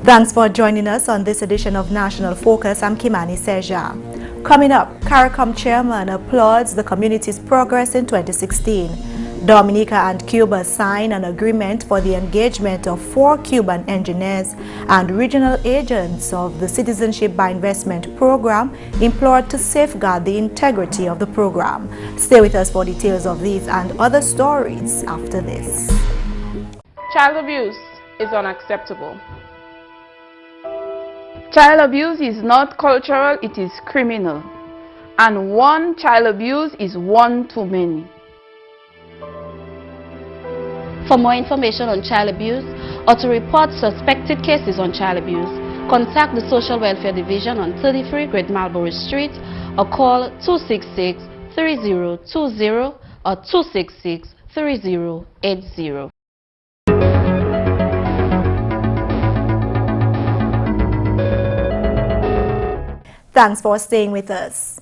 Thanks for joining us on this edition of National Focus. I'm Kimani St. Coming up, CARICOM Chairman applauds the community's progress in 2016. Dominica and Cuba sign an agreement for the engagement of 4 Cuban engineers and regional agents of the Citizenship by Investment program, implored to safeguard the integrity of the program. Stay with us for details of these and other stories after this. Child abuse is unacceptable. Child abuse is not cultural, it is criminal. And one child abuse is one too many. For more information on child abuse or to report suspected cases on child abuse, contact the Social Welfare Division on 33 Great Marlborough Street or call 266-3020 or 266-3080. Thanks for staying with us.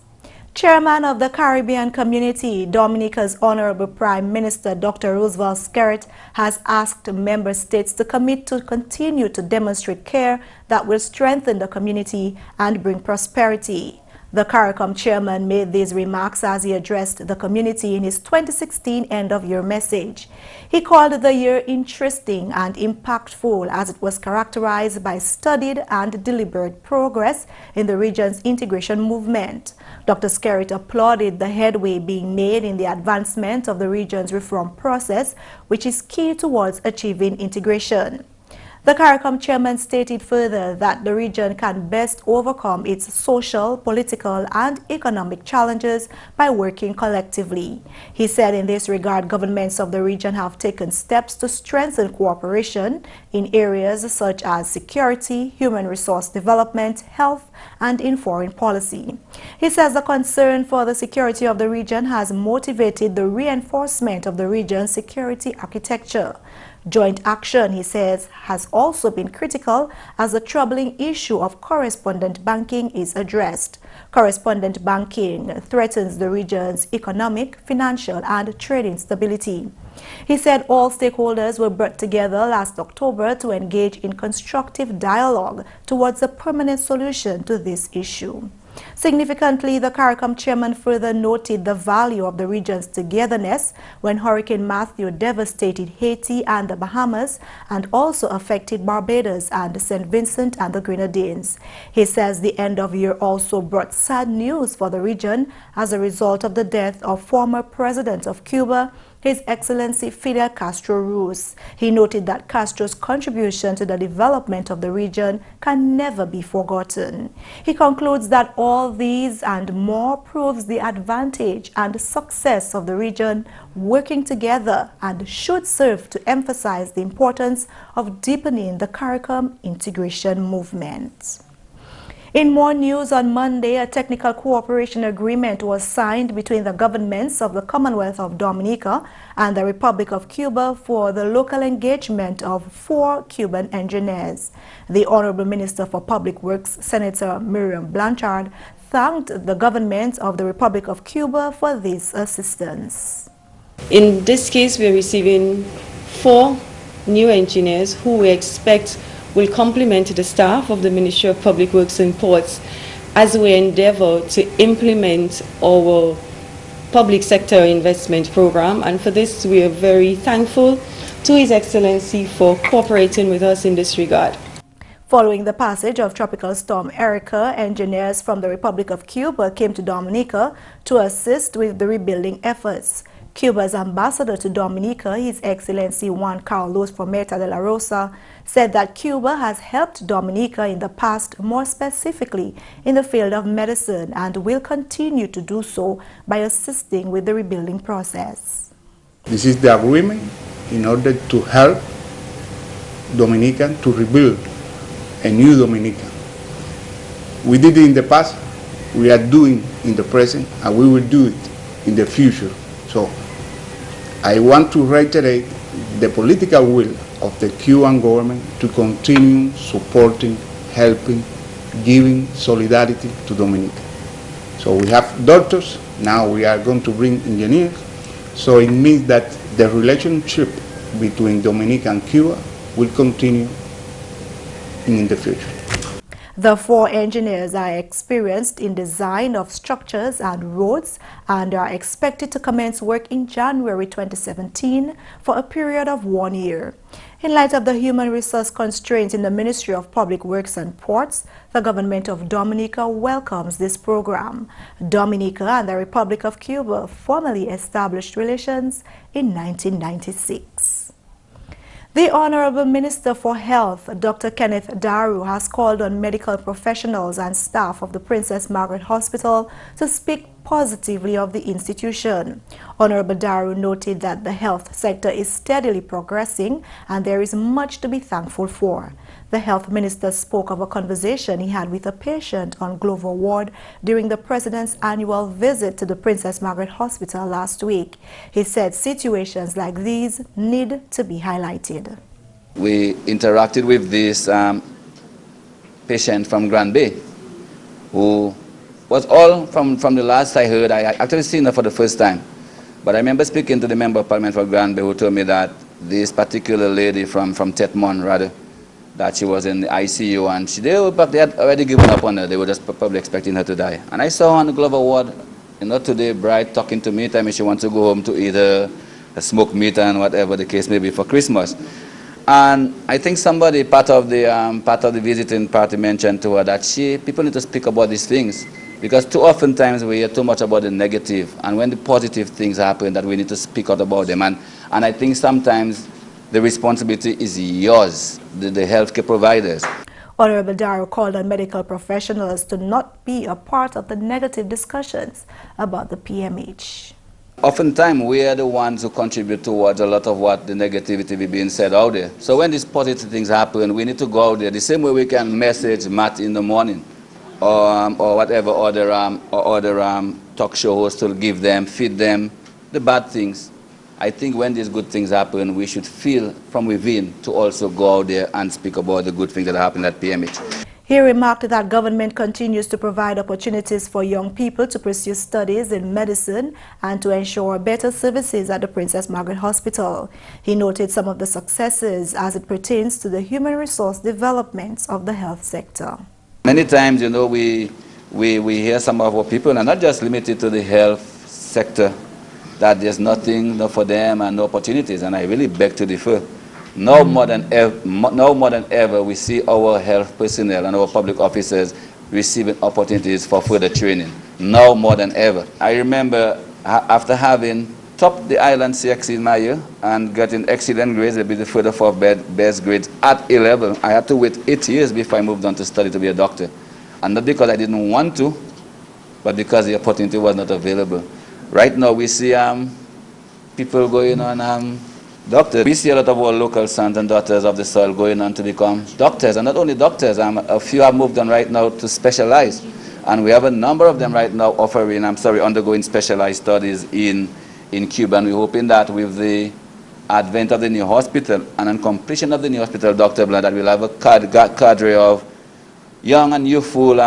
Chairman of the Caribbean Community, Dominica's Honorable Prime Minister Dr. Roosevelt Skerrit has asked member states to commit to continue to demonstrate care that will strengthen the community and bring prosperity. The CARICOM Chairman made these remarks as he addressed the community in his 2016 end-of-year message. He called the year interesting and impactful as it was characterized by studied and deliberate progress in the region's integration movement. Dr. Skerrit applauded the headway being made in the advancement of the region's reform process, which is key towards achieving integration. The CARICOM Chairman stated further that the region can best overcome its social, political, and economic challenges by working collectively. He said in this regard, governments of the region have taken steps to strengthen cooperation in areas such as security, human resource development, health, and in foreign policy. He says the concern for the security of the region has motivated the reinforcement of the region's security architecture. Joint action, he says, has also been critical as the troubling issue of correspondent banking is addressed. Correspondent banking threatens the region's economic, financial, and trading stability. He said all stakeholders were brought together last October to engage in constructive dialogue towards a permanent solution to this issue. Significantly, the CARICOM Chairman further noted the value of the region's togetherness when Hurricane Matthew devastated Haiti and the Bahamas and also affected Barbados and St. Vincent and the Grenadines. He says the end of year also brought sad news for the region as a result of the death of former President of Cuba, His Excellency Fidel Castro Ruz. He noted that Castro's contribution to the development of the region can never be forgotten. He concludes that all these and more proves the advantage and success of the region working together and should serve to emphasize the importance of deepening the CARICOM integration movement. In more news, on Monday, a technical cooperation agreement was signed between the governments of the Commonwealth of Dominica and the Republic of Cuba for the local engagement of 4 Cuban engineers. The Honorable Minister for Public Works, Senator Miriam Blanchard, thanked the government of the Republic of Cuba for this assistance. In this case, we are receiving 4 new engineers who we expect will complement the staff of the Ministry of Public Works and Ports as we endeavor to implement our public sector investment program. And for this, we are very thankful to His Excellency for cooperating with us in this regard. Following the passage of Tropical Storm Erica, engineers from the Republic of Cuba came to Dominica to assist with the rebuilding efforts. Cuba's ambassador to Dominica, His Excellency Juan Carlos Fometa de la Rosa, said that Cuba has helped Dominica in the past, more specifically in the field of medicine, and will continue to do so by assisting with the rebuilding process. This is the agreement in order to help Dominica to rebuild a new Dominica. We did it in the past, we are doing in the present, and we will do it in the future. So I want to reiterate the political will of the Cuban government to continue supporting, helping, giving solidarity to Dominica. So we have doctors, now we are going to bring engineers. So it means that the relationship between Dominica and Cuba will continue in the future. The 4 engineers are experienced in design of structures and roads and are expected to commence work in January 2017 for a period of 1 year. In light of the human resource constraints in the Ministry of Public Works and Ports, the government of Dominica welcomes this program. Dominica and the Republic of Cuba formally established relations in 1996. The Honorable Minister for Health, Dr. Kenneth Daru, has called on medical professionals and staff of the Princess Margaret Hospital to speak positively of the institution. Honorable Daru noted that the health sector is steadily progressing and there is much to be thankful for. The health minister spoke of a conversation he had with a patient on Glover Ward during the President's annual visit to the Princess Margaret Hospital last week. He said situations like these need to be highlighted. We interacted with this patient from Grand Bay, who was all from the last I heard. I actually seen her for the first time. But I remember speaking to the member of parliament for Grand Bay who told me that this particular lady from Tetmon, rather, that she was in the ICU and they had already given up on her. They were just probably expecting her to die. And I saw her on the Glover ward, today, bright, talking to me, telling me she wants to go home to eat a smoked meat and whatever the case may be for Christmas. And I think somebody, part of the visiting party, mentioned to her that people need to speak about these things, because too often times we hear too much about the negative, and when the positive things happen, that we need to speak out about them. And I think sometimes the responsibility is yours, the healthcare providers. Honorable Daru called on medical professionals to not be a part of the negative discussions about the PMH. Oftentimes, we are the ones who contribute towards a lot of what the negativity is being said out there. So when these positive things happen, we need to go out there. The same way we can message Matt in the morning, or whatever other talk show hosts will give them, feed them the bad things. I think when these good things happen, we should feel from within to also go out there and speak about the good things that happen at PMH. He remarked that government continues to provide opportunities for young people to pursue studies in medicine and to ensure better services at the Princess Margaret Hospital. He noted some of the successes as it pertains to the human resource development of the health sector. Many times, we hear some of our people, and not just limited to the health sector, that there's nothing for them and no opportunities, and I really beg to differ. Now more than ever, we see our health personnel and our public officers receiving opportunities for further training. Now more than ever. I remember after having topped the island CXC in my year and getting excellent grades, maybe the further 4 best grades at A level, I had to wait 8 years before I moved on to study to be a doctor. And not because I didn't want to, but because the opportunity was not available. Right now, we see people going on doctors. We see a lot of our local sons and daughters of the soil going on to become doctors, and not only doctors. A few have moved on right now to specialize, and we have a number of them right now undergoing specialized studies in Cuba. And we're hoping that with the advent of the new hospital and on completion of the new hospital, Dr. Blunt, that we'll have a cadre of young and youthful,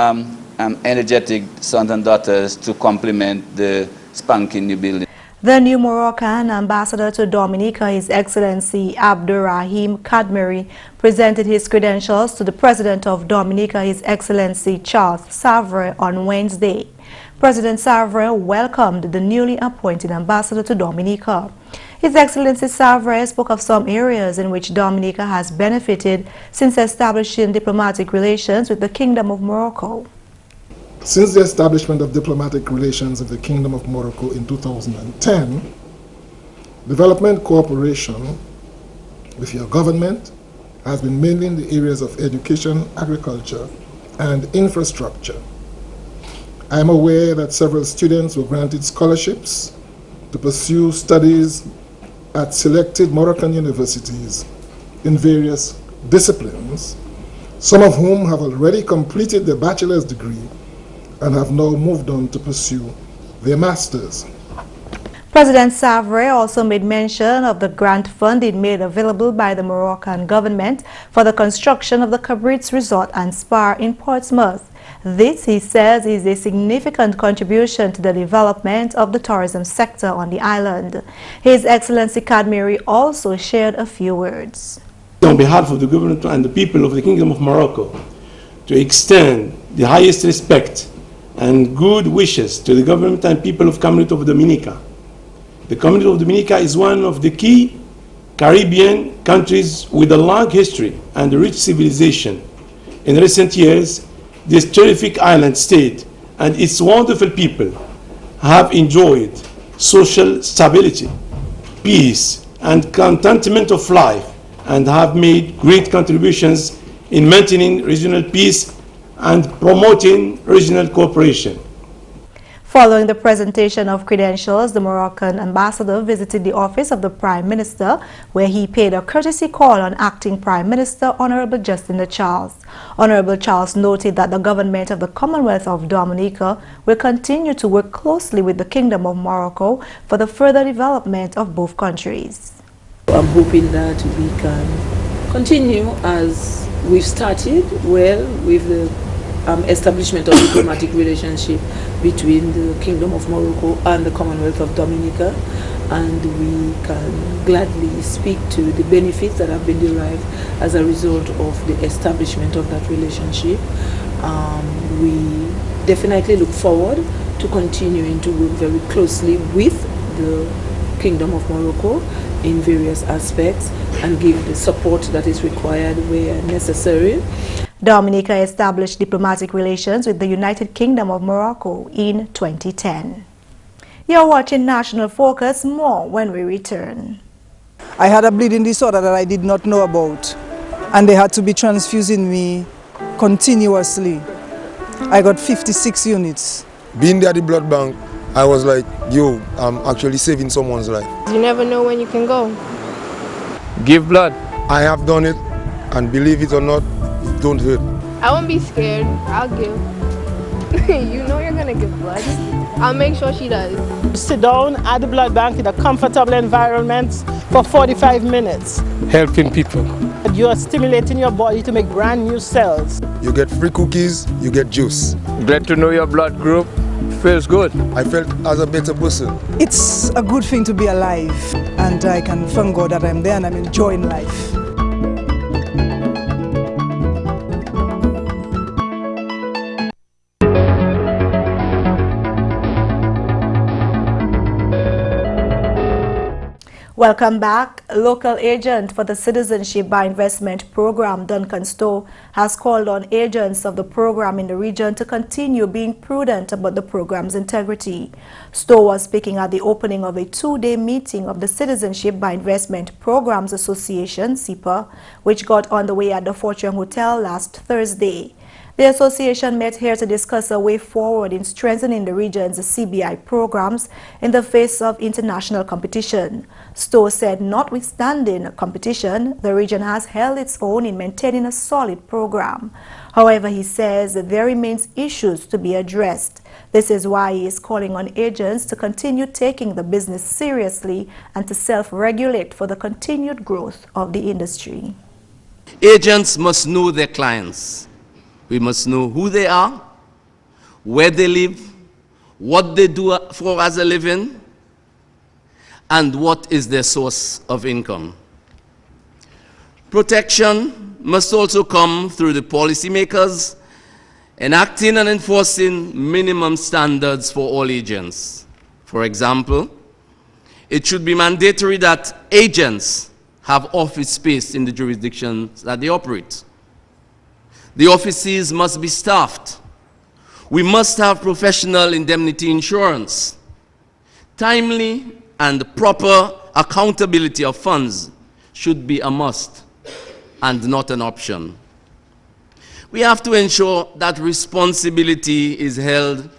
energetic sons and daughters to complement the spanking new building. The new Moroccan Ambassador to Dominica, His Excellency Abdurrahim Kadmeri, presented his credentials to the President of Dominica, His Excellency Charles Savre, on Wednesday. President Savre welcomed the newly appointed Ambassador to Dominica. His Excellency Savre spoke of some areas in which Dominica has benefited since establishing diplomatic relations with the Kingdom of Morocco. Since the establishment of diplomatic relations with the Kingdom of Morocco in 2010, development cooperation with your government has been mainly in the areas of education, agriculture, and infrastructure. I am aware that several students were granted scholarships to pursue studies at selected Moroccan universities in various disciplines, some of whom have already completed their bachelor's degree and have now moved on to pursue their masters. President Savre also made mention of the grant funding made available by the Moroccan government for the construction of the Cabrit's Resort and Spa in Portsmouth. This, he says, is a significant contribution to the development of the tourism sector on the island. His Excellency Kadmeri also shared a few words. On behalf of the government and the people of the Kingdom of Morocco, to extend the highest respect and good wishes to the government and people of Community of Dominica. The Community of Dominica is one of the key Caribbean countries with a long history and a rich civilization. In recent years, this terrific island state and its wonderful people have enjoyed social stability, peace, and contentment of life, and have made great contributions in maintaining regional peace and promoting regional cooperation. Following the presentation of credentials, the Moroccan Ambassador visited the office of the Prime Minister, where he paid a courtesy call on Acting Prime Minister Honorable Justin Charles. Honorable Charles noted that the government of the Commonwealth of Dominica will continue to work closely with the Kingdom of Morocco for the further development of both countries. I'm hoping that we can continue as we've started well with the establishment of diplomatic relationship between the Kingdom of Morocco and the Commonwealth of Dominica, and we can gladly speak to the benefits that have been derived as a result of the establishment of that relationship. We definitely look forward to continuing to work very closely with the Kingdom of Morocco in various aspects and give the support that is required where necessary. Dominica established diplomatic relations with the United Kingdom of Morocco in 2010. You're watching National Focus. More when we return. I had a bleeding disorder that I did not know about, and they had to be transfusing me continuously. I got 56 units. Being there at the blood bank, I was like, yo, I'm actually saving someone's life. You never know when you can go. Give blood. I have done it, and believe it or not, it don't hurt. I won't be scared. I'll give. You know you're gonna give blood. I'll make sure she does. Sit down at the blood bank in a comfortable environment for 45 minutes. Helping people. You are stimulating your body to make brand new cells. You get free cookies, you get juice. Glad to know your blood group. Feels good. I felt as a better person. It's a good thing to be alive, and I can thank God that I'm there and I'm enjoying life. Welcome back. Local agent for the Citizenship by Investment program, Duncan Stowe, has called on agents of the program in the region to continue being prudent about the program's integrity. Stowe was speaking at the opening of a two-day meeting of the Citizenship by Investment Programs Association, CIPA, which got underway at the Fortune Hotel last Thursday. The association met here to discuss a way forward in strengthening the region's CBI programs in the face of international competition. Stowe said notwithstanding competition, the region has held its own in maintaining a solid program. However, he says that there remains issues to be addressed. This is why he is calling on agents to continue taking the business seriously and to self-regulate for the continued growth of the industry. Agents must know their clients. We must know who they are, where they live, what they do for as a living, and what is their source of income. Protection must also come through the policymakers enacting and enforcing minimum standards for all agents. For example, it should be mandatory that agents have office space in the jurisdictions that they operate. The offices must be staffed. We must have professional indemnity insurance. Timely and proper accountability of funds should be a must and not an option. We have to ensure that responsibility is held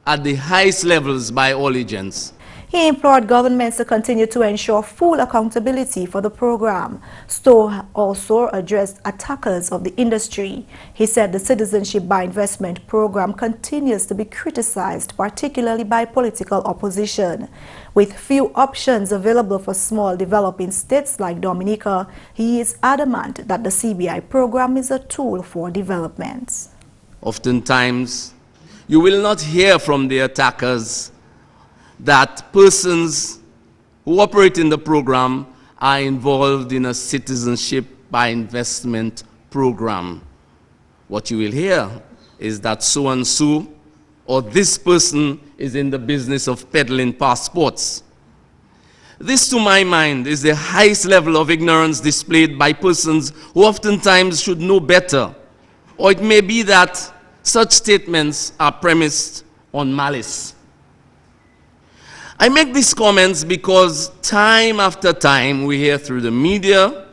at the highest levels by all agents. He implored governments to continue to ensure full accountability for the program. Stowe also addressed attackers of the industry. He said the Citizenship by Investment program continues to be criticized, particularly by political opposition. With few options available for small developing states like Dominica, he is adamant that the CBI program is a tool for development. Oftentimes, you will not hear from the attackers that persons who operate in the program are involved in a citizenship by Investment Program. What you will hear is that so-and-so or this person is in the business of peddling passports. This, to my mind, is the highest level of ignorance displayed by persons who oftentimes should know better. Or it may be that such statements are premised on malice. I make these comments because time after time we hear through the media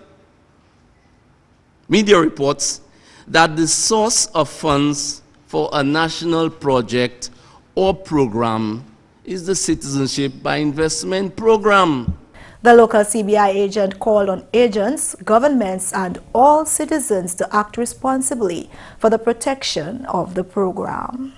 reports that the source of funds for a national project or program is the Citizenship by Investment Program. The local CBI agent called on agents, governments, and all citizens to act responsibly for the protection of the program.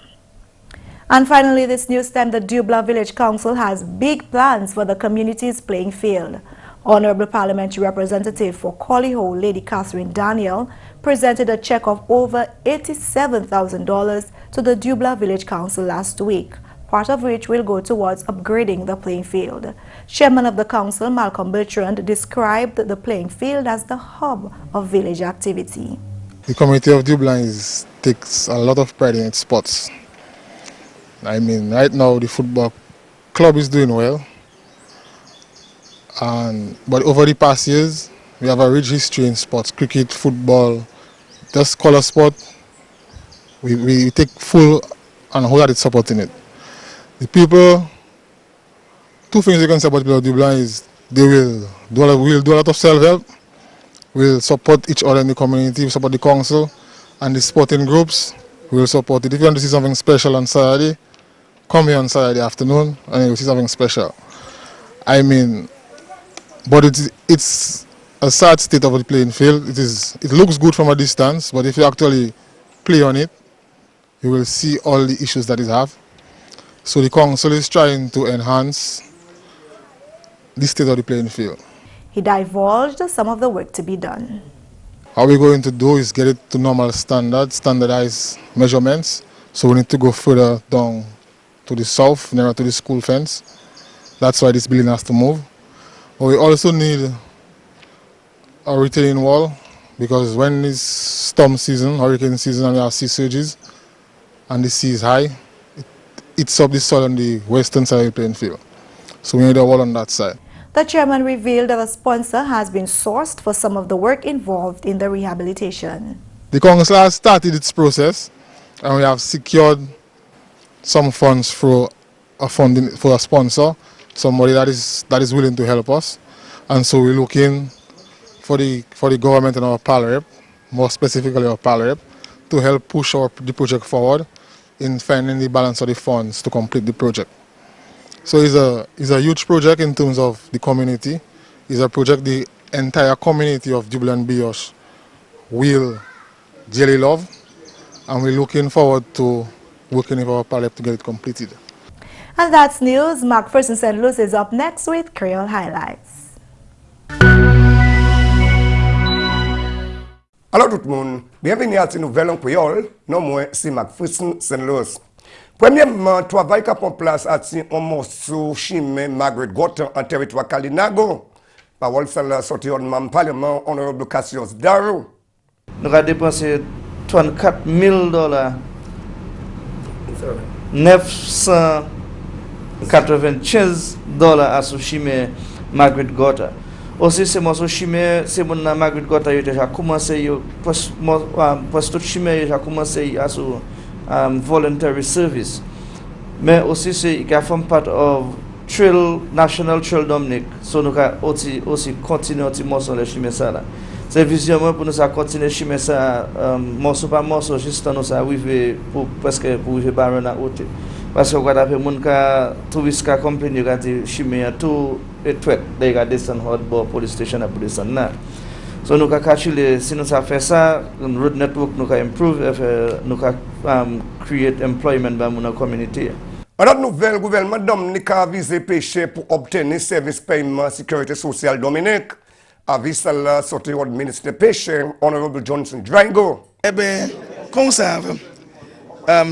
And finally, this news time, the Dubla Village Council has big plans for the community's playing field. Honorable Parliamentary Representative for Collyho, Lady Catherine Daniel, presented a check of over $87,000 to the Dubla Village Council last week, part of which will go towards upgrading the playing field. Chairman of the council, Malcolm Bertrand, described the playing field as the hub of village activity. The community of Dubla takes a lot of pride in its sports. I mean, right now the football club is doing well, but over the past years, we have a rich history in sports, cricket, football, just color sport. We take full and wholehearted support in it. The people, two things you can say about people of Dubla is they will do a lot of self-help, will support each other in the community, will support the council and the sporting groups, we will support it. If you want to see something special on Saturday, come here on Saturday afternoon and you'll see something special. I mean, but it's a sad state of the playing field. It looks good from a distance, but if you actually play on it, you will see all the issues that it have. So the council is trying to enhance the state of the playing field. He divulged some of the work to be done. How we're going to do is get it to normal standards, standardized measurements. So we need to go further down to the south, nearer to the school fence. That's why this building has to move. But we also need a retaining wall, because when it's storm season, hurricane season, and we have sea surges, and the sea is high, it's up the soil on the western side of the playing field. So we need a wall on that side. The chairman revealed that a sponsor has been sourced for some of the work involved in the rehabilitation. The council has started its process, and we have secured some funds for a sponsor, somebody that is willing to help us. And so we're looking for the government and our PAL rep, more specifically our PAL rep, to help push the project forward in finding the balance of the funds to complete the project. So it's a huge project in terms of the community. It's a project the entire community of Dubla and Biosh will dearly love, and we're looking forward to working with our PAL rep to get it completed. And that's news. Mc Pherson St. Luce is up next with Creole Highlights. Alors tout le monde, bienvenue à cette nouvelle en créole. Non moi c'est Mc Pherson St. Luce. Premièrement, travail qui a en place à un morceau chimé Margaret Gotter en territoire Kalinago. Parole ça la sortie au Parlement honorable Cassius Darrow. Nous avons dépensé $34,000, 995 à ce chimé Margaret Gotter. Aussi, c'est mon chimé, c'est mon Margaret Gotter qui a commencé, parce que chimé a commencé à ce voluntary service. Mais aussi, c'est qui a fait part of National Trail Dominica. So nous avons aussi continué à le chimé ça là. C'est vision pour nous continuer chimé ça, morceau par morceau, juste nous ça arriver pour presque pour arriver à la haute. Parce que quand après mon cas touriste ka compagnie ka ti chimé tout et tweet they got this and hot ball police station à police na. So nous ka calculer si nous ça fait ça road network nous ka improve nous ka create employment dans mon communauté. Alors nouvelle gouvernement Dominica a visé péché pour obtenir service paiement sécurité sociale Dominique. Avis la sortie au ministre de péché honorable Johnson Drango. Eh bien comme ça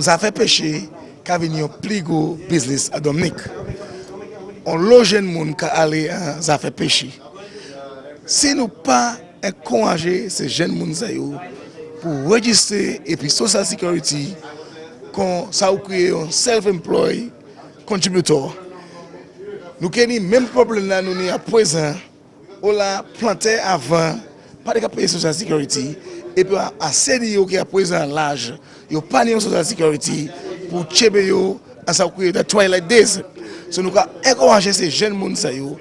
ça fait péché qu'a venu plus gros business à Dominique. On loge un monde qui aller ça fait péché. Si nous pas encourager ces jeunes gens pour enregistrer et puis social security quand ça a créé un self-employed contributor. Nous avons le même problème là nous à présent. On l'a planté avant, pas de payer social security et puis à CDO qui à présent l'âge, ils pas de social security pour chebe yo à ça créer the twilight days. So nous avons encouragé ces jeunes gens ça yo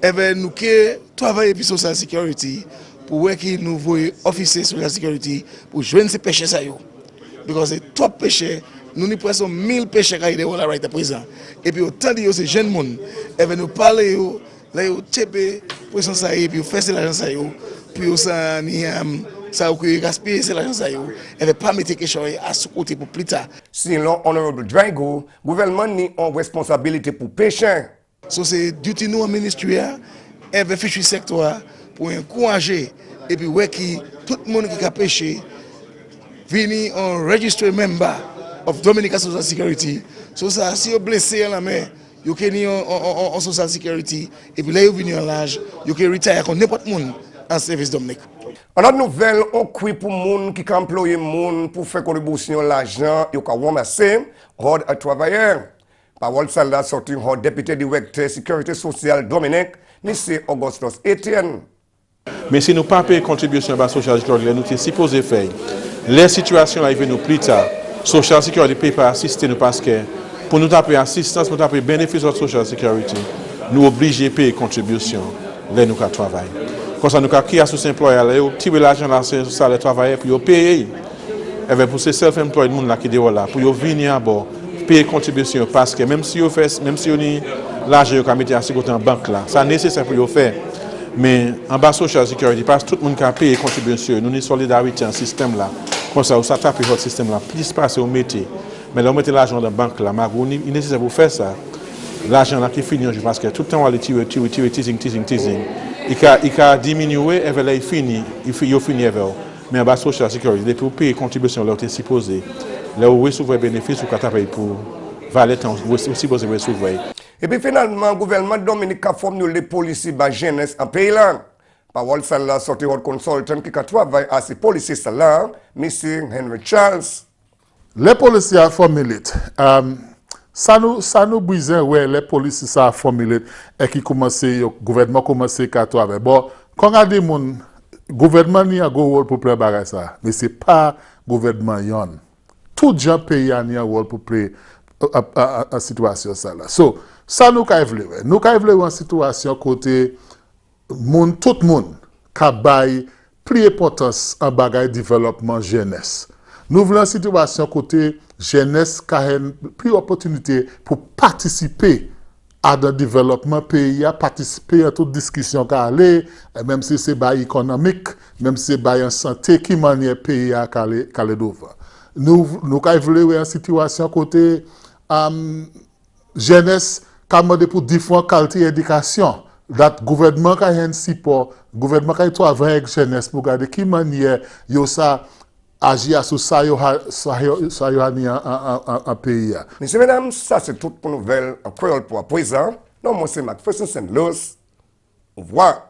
et ben nous que travailler puis social security pour voir qui nous voyons officier social security pour joindre ces péchés ça yo. Because c'est trop péché. Nous avons presque 1000 péchés qui sont là à présent. Et puis autant de ces jeunes gens, et bien nous parlons, là ils chebe pour ça et puis faire l'argent ça yo, puis ça ni ça ou que gaspiller l'argent ça yo, et pas mettre quelque chose à ce côté pour plus tard. Sinon, honorable Drago, gouvernement ni en responsabilité pour pécher. So c'est duty nous en ministère, et le fishery secteur pour encourager et puis ouais qui tout le monde qui a péché venir en registered member of Dominica Social Security. So ça si vous blessé à la main, vous pouvez en social security et puis là vous venez en l'âge, vous pouvez retire comme n'importe monde en service Dominique. On a une nouvelle, on crie pour les gens qui emploient les gens pour faire contribution l'argent, ils ont ramassé, à travailleurs. Parole celle-là sorti au député directeur sécurité sociale Dominique, M. Augustus Etienne. Mais si nous ne payons pas de contribution à la social security, nous sommes supposés faire. Les situations arrivent nous plus tard. Social security ne peut pas assister nous parce que pour nous taper assistance, pour nous taper bénéfice de social security, nous obligés de payer contribution là nous travaillons. Comme ça nous qui a sous employeur là, tirer l'argent là sur salaire travailleur pour payer. Et pour ces self-employed monde là qui sont là pour venir à bord payer contribution parce que même si vous fait même si on a l'argent qu'on mettre à côté en banque là, ça nécessaire pour faire. Mais en bas social security parce que tout le monde qui a payé contribution, nous sommes solidarité en système là. Comme ça, vous tapez votre système là, plus passer au métier. Mais là, vous mettez l'argent dans la banque là, il est nécessaire pour faire ça. L'argent là qui finit, parce que tout le temps, on va le tirer, teasing. Il a diminué, et là, il finit avec. Mais en bas social security, depuis vous payez contribution, là, vous êtes supposé. Là, vous recevez bénéfice, vous avez pour valer temps, vous êtes supposé recevoir. Et puis finalement, le gouvernement Dominica a formulé les policiers de jeunesse en pays là. Parole celle-là sorti au consultant qui travaille à ces policiers là, M. Henry Charles. Les policiers ont formulé. Ça nous brise, ouais, les policiers ont formulé et qui commence, le gouvernement commence à travailler. Bon, quand on a dit le gouvernement a un rôle pour faire ça, mais ce n'est pas le gouvernement. Tout le gens pays a un rôle pour faire la situation. So, ça nous avons nous avons une situation côté. Tout le monde a plus d'importance en bagage développement jeunesse. Nous voulons une situation côté jeunesse qui a plus d'opportunités pour participer à le développement pays, participer à toute discussion qui aller, même si c'est bail économique, même si c'est bail en santé qui manière pays à aller devant. Nous avons une situation côté jeunesse qui a demandé pour différentes qualités d'éducation. Le gouvernement a un support, le gouvernement a travaillé avec la jeunesse pour regarder qui manière ça agir sur ça en pays. Messieurs, mesdames, ça c'est toute pour nouvelle en créole pour à présent. Non, moi c'est Mc Pherson St. Luce. Au revoir.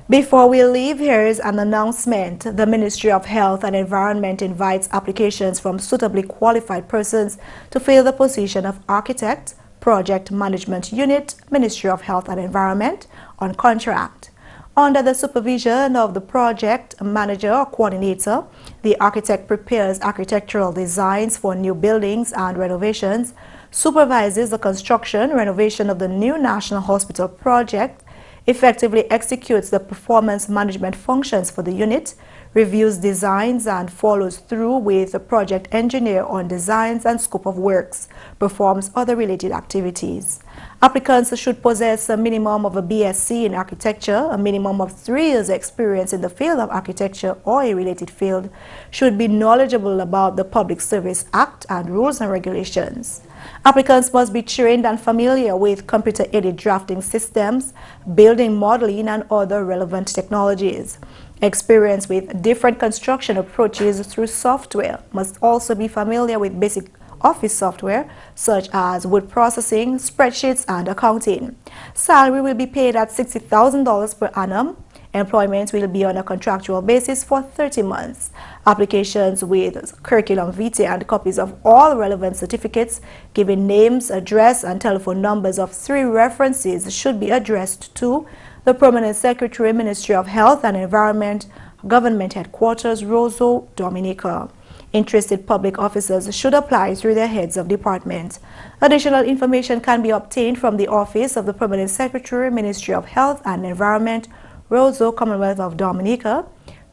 Before we leave, here is an announcement. The Ministry of Health and Environment invites applications from suitably qualified persons to fill the position of Architect, Project Management Unit, Ministry of Health and Environment, on contract. Under the supervision of the project manager or coordinator, the architect prepares architectural designs for new buildings and renovations, supervises the construction, renovation of the new National Hospital project, effectively executes the performance management functions for the unit, reviews designs and follows through with the project engineer on designs and scope of works, performs other related activities. Applicants should possess a minimum of a BSc in architecture, a minimum of 3 years experience in the field of architecture or a related field, should be knowledgeable about the Public Service Act and rules and regulations. Applicants must be trained and familiar with computer-aided drafting systems, building modeling, and other relevant technologies. Experience with different construction approaches through software, must also be familiar with basic office software such as word processing, spreadsheets, and accounting. Salary will be paid at $60,000 per annum. Employment will be on a contractual basis for 30 months. Applications with curriculum vitae and copies of all relevant certificates giving names, address, and telephone numbers of 3 references should be addressed to the Permanent Secretary, Ministry of Health and Environment, Government Headquarters, Roseau, Dominica. Interested public officers should apply through their heads of department. Additional information can be obtained from the Office of the Permanent Secretary, Ministry of Health and Environment, Roseau, Commonwealth of Dominica,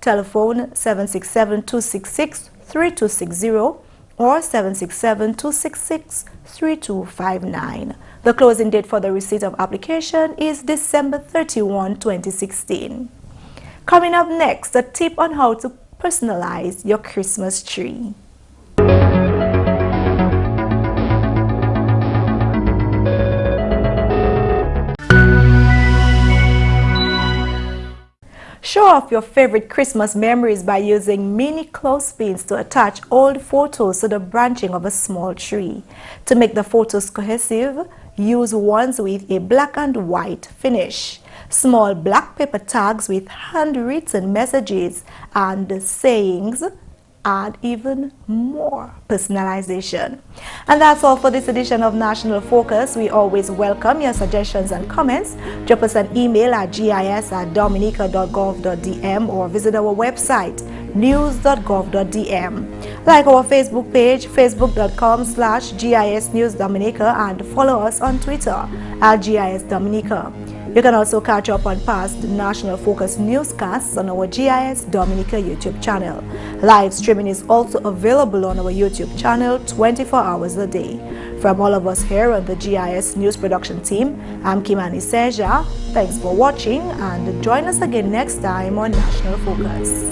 telephone 767-266-3260 or 767-266-3259. The closing date for the receipt of application is December 31, 2016. Coming up next, a tip on how to personalize your Christmas tree. Show off your favorite Christmas memories by using mini clothespins to attach old photos to the branching of a small tree. To make the photos cohesive, use ones with a black and white finish. Small black paper tags with handwritten messages and sayings add even more personalization. And that's all for this edition of National Focus. We always welcome your suggestions and comments. Drop us an email at gis@dominica.gov.dm or visit our website news.gov.dm. Like our Facebook page, facebook.com/GIS News Dominica, and follow us on Twitter at GIS Dominica. You can also catch up on past National Focus newscasts on our GIS Dominica YouTube channel. Live streaming is also available on our YouTube channel 24 hours a day. From all of us here on the GIS News Production team, I'm Kimani St. Thanks for watching, and join us again next time on National Focus.